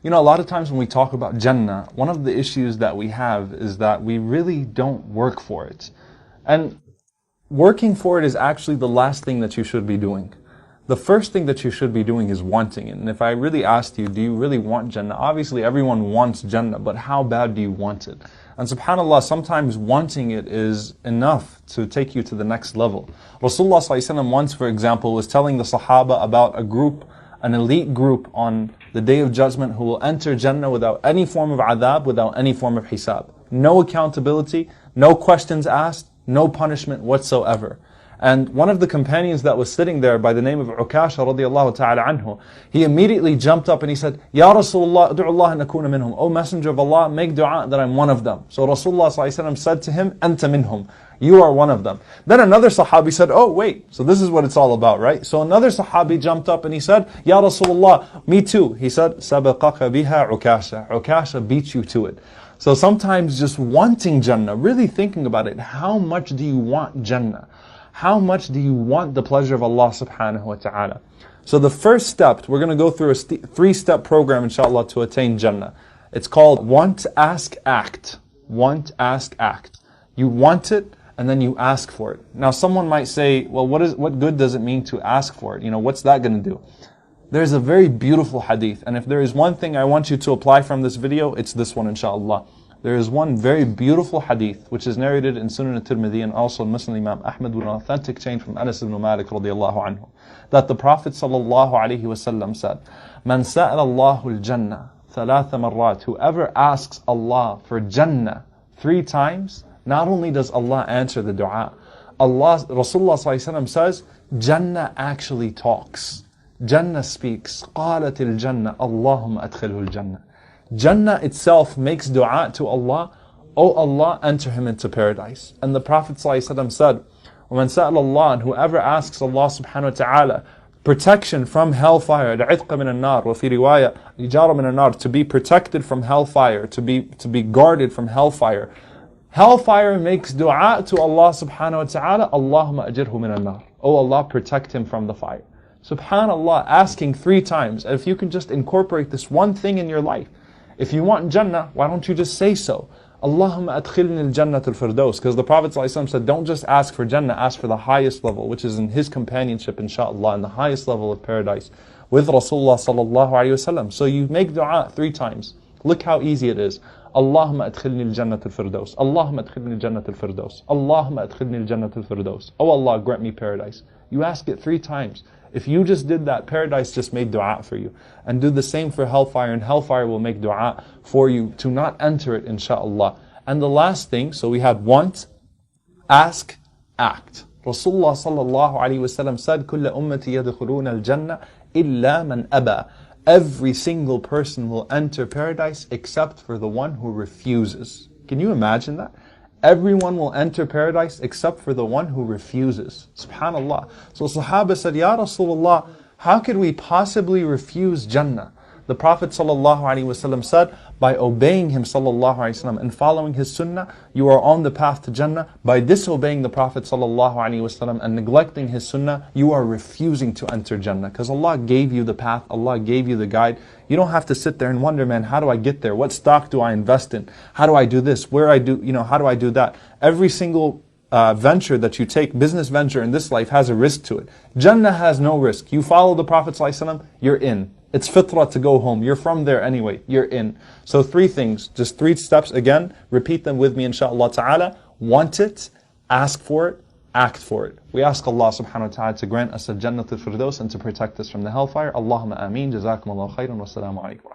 You know, a lot of times when we talk about Jannah, one of the issues that we have is that we really don't work for it. And working for it is actually the last thing that you should be doing. The first thing that you should be doing is wanting it. And if I really asked you, do you really want Jannah? Obviously everyone wants Jannah, but how bad do you want it? And subhanAllah, sometimes wanting it is enough to take you to the next level. Rasulullah ﷺ once, for example, was telling the Sahaba about a group, an elite group on the Day of Judgment who will enter Jannah without any form of adhab, without any form of hisab. No accountability, no questions asked, no punishment whatsoever. And one of the companions that was sitting there by the name of Ukasha radiallahu ta'ala anhu, he immediately jumped up and he said, Ya Rasulullah, ad'u Allah an akuna minhum. O Messenger of Allah, make dua that I'm one of them. So Rasulullah ﷺ said to him, Anta minhum. You are one of them. Then another Sahabi said, oh wait, so this is what it's all about, right? So another Sahabi jumped up and he said, Ya Rasulullah, me too. He said, Sabaqaka biha Ukasha. Ukasha beat you to it. So sometimes just wanting Jannah, really thinking about it, how much do you want Jannah? How much do you want the pleasure of Allah subhanahu wa ta'ala? So the first step, we're going to go through a three-step program inshallah to attain Jannah. It's called want, ask, act. Want, ask, act. You want it and then you ask for it. Now someone might say, well, what good does it mean to ask for it? You know, what's that going to do? There's a very beautiful hadith, and if there is one thing I want you to apply from this video, it's this one inshallah. There is one very beautiful hadith which is narrated in Sunan al-Tirmidhi and also in Muslim Imam Ahmad with an authentic chain from Anas ibn Malik radiallahu anhu, that the Prophet sallallahu alaihi wasallam said, Man sa'ala Allahu al-Jannah thalatha marrat. Whoever asks Allah for Jannah 3 times, not only does Allah answer the dua, Rasulullah sallallahu alaihi wasallam says, Jannah actually talks. Jannah speaks. قالت الجنة اللهم أدخله الجنة. Jannah itself makes dua to Allah, O Allah, enter him into paradise. And the Prophet ﷺ said, وَمَنْ سَأَلَ اللَّهِ, and whoever asks Allah subhanahu wa ta'ala protection from hellfire, الْعِذْقَ مِنَ النَّارِ, وَفِي رِوَايَةٍ إِجَارَ مِنَ النَّارِ, to be protected from hellfire, to be guarded from hellfire. Hellfire makes dua to Allah subhanahu wa ta'ala, Allahumma ajirhu min al-nar. O Allah, protect him from the fire. Subhanallah, asking 3 times. If you can just incorporate this one thing in your life. If you want Jannah, why don't you just say so? Allahumma adkhilni al-Jannat al-Firdaus. Because the Prophet ﷺ said, don't just ask for Jannah, ask for the highest level, which is in his companionship, inshaAllah, in the highest level of paradise, with Rasulullah sallallahu alayhi wasallam. So you make dua 3 times. Look how easy it is. Allahumma adkhilni al-Jannat al-Firdaus. Allahumma adkhilni al-Jannat al-Firdaus. Allahumma adkhilni al-Jannat al-Firdaus. Oh Allah, grant me paradise. You ask it 3 times. If you just did that, paradise just made dua for you. And do the same for hellfire, and hellfire will make dua for you to not enter it, inshaAllah. And the last thing, so we had want, ask, act. Rasulullah sallallahu alaihi wasallam said, كُلَّ أُمَّتِ يَدْخُلُونَ الْجَنَّةِ إِلَّا مَنْ أَبَى. Every single person will enter paradise except for the one who refuses. Can you imagine that? Everyone will enter paradise except for the one who refuses. Subhanallah. So Sahaba said, Ya Rasulullah, how could we possibly refuse Jannah? The Prophet ﷺ said, by obeying him ﷺ and following his sunnah, you are on the path to Jannah. By disobeying the Prophet ﷺ and neglecting his sunnah, you are refusing to enter Jannah. Because Allah gave you the path, Allah gave you the guide. You don't have to sit there and wonder, man, how do I get there? What stock do I invest in? How do I do this? How do I do that? Every single venture that you take, business venture in this life, has a risk to it. Jannah has no risk. You follow the Prophet ﷺ, you're in. It's fitrah to go home. You're from there anyway. You're in. So 3 things, just 3 steps again. Repeat them with me, inshaAllah ta'ala. Want it, ask for it, act for it. We ask Allah subhanahu wa ta'ala to grant us a Jannat al-Firdaus and to protect us from the hellfire. Allahumma ameen. Jazakum Allah khairan. Wassalamu alaikum.